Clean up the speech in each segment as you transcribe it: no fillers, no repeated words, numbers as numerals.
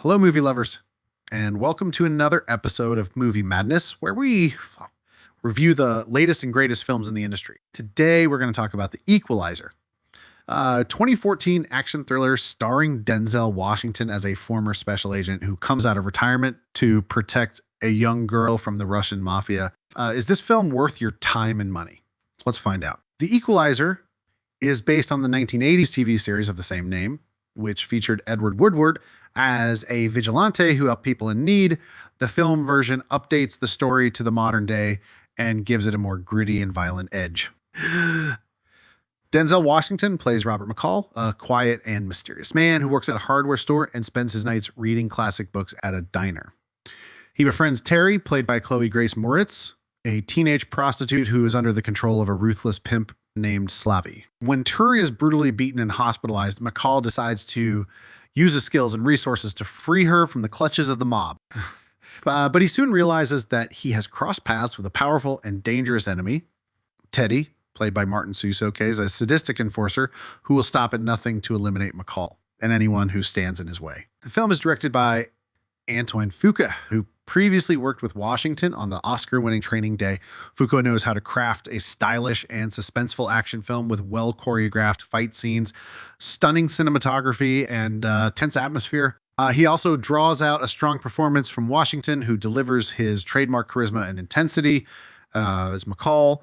Hello, movie lovers, and welcome to another episode of Movie Madness, where we review the latest and greatest films in the industry. Today, we're going to talk about The Equalizer, a 2014 action thriller starring Denzel Washington as a former special agent who comes out of retirement to protect a young girl from the Russian mafia. Is this film worth your time and money? Let's find out. The Equalizer is based on the 1980s TV series of the same name, which featured Edward Woodward as a vigilante who helped people in need. The film version updates the story to the modern day and gives it a more gritty and violent edge. Denzel Washington plays Robert McCall, a quiet and mysterious man who works at a hardware store and spends his nights reading classic books at a diner. He befriends Terry, played by Chloe Grace Moritz, a teenage prostitute who is under the control of a ruthless pimp named Slavi. When Terry is brutally beaten and hospitalized, McCall decides to use his skills and resources to free her from the clutches of the mob. But he soon realizes that he has crossed paths with a powerful and dangerous enemy, Teddy, played by Martin Susoke, is a sadistic enforcer who will stop at nothing to eliminate McCall and anyone who stands in his way. The film is directed by Antoine Fuqua, who previously worked with Washington on the Oscar-winning Training Day. Fuqua knows how to craft a stylish and suspenseful action film with well-choreographed fight scenes, stunning cinematography, and tense atmosphere. He also draws out a strong performance from Washington, who delivers his trademark charisma and intensity as McCall.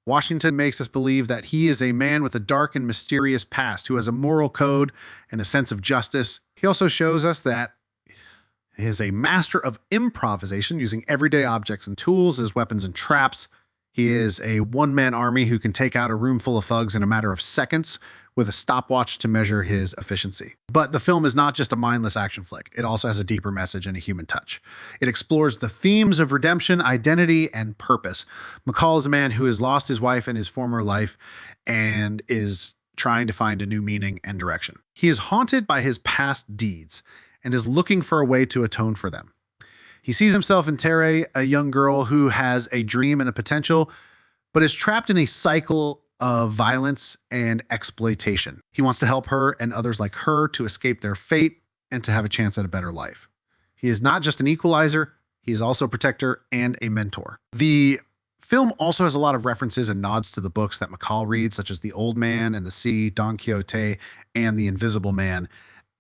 Washington makes us believe that he is a man with a dark and mysterious past who has a moral code and a sense of justice. He also shows us that he is a master of improvisation, using everyday objects and tools as weapons and traps. He is a one-man army who can take out a room full of thugs in a matter of seconds with a stopwatch to measure his efficiency. But the film is not just a mindless action flick. It also has a deeper message and a human touch. It explores the themes of redemption, identity, and purpose. McCall is a man who has lost his wife in his former life and is trying to find a new meaning and direction. He is haunted by his past deeds and is looking for a way to atone for them. He sees himself in Terry, a young girl who has a dream and a potential, but is trapped in a cycle of violence and exploitation. He wants to help her and others like her to escape their fate and to have a chance at a better life. He is not just an equalizer, he is also a protector and a mentor. The film also has a lot of references and nods to the books that McCall reads, such as The Old Man and the Sea, Don Quixote, and The Invisible Man.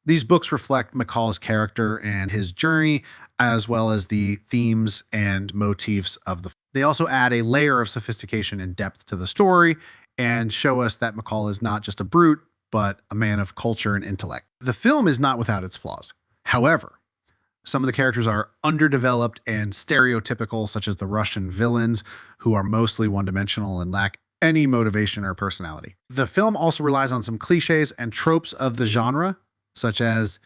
These books reflect McCall's character and his journey, as well as the themes and motifs of the film. They also add a layer of sophistication and depth to the story and show us that McCall is not just a brute, but a man of culture and intellect. The film is not without its flaws. However, some of the characters are underdeveloped and stereotypical, such as the Russian villains, who are mostly one-dimensional and lack any motivation or personality. The film also relies on some cliches and tropes of the genre, such as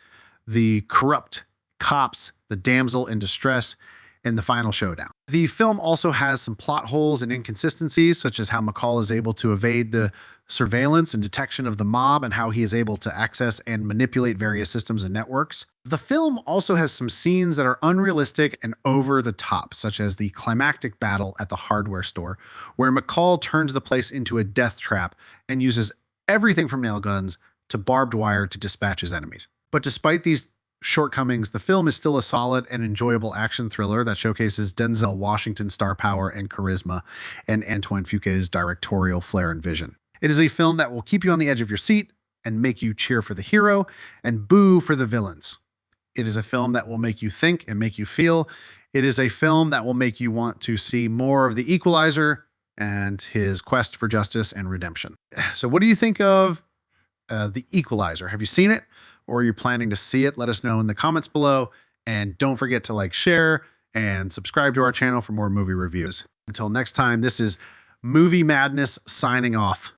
the corrupt cops, the damsel in distress, and the final showdown. The film also has some plot holes and inconsistencies, such as how McCall is able to evade the surveillance and detection of the mob and how he is able to access and manipulate various systems and networks. The film also has some scenes that are unrealistic and over the top, such as the climactic battle at the hardware store, where McCall turns the place into a death trap and uses everything from nail guns to barbed wire to dispatch his enemies. But despite these shortcomings, the film is still a solid and enjoyable action thriller that showcases Denzel Washington's star power and charisma and Antoine Fuqua's directorial flair and vision. It is a film that will keep you on the edge of your seat and make you cheer for the hero and boo for the villains. It is a film that will make you think and make you feel. It is a film that will make you want to see more of the Equalizer and his quest for justice and redemption. So what do you think of The Equalizer? Have you seen it, or are you planning to see it? Let us know in the comments below, and don't forget to like, share, and subscribe to our channel for more movie reviews. Until next time, this is Movie Madness signing off.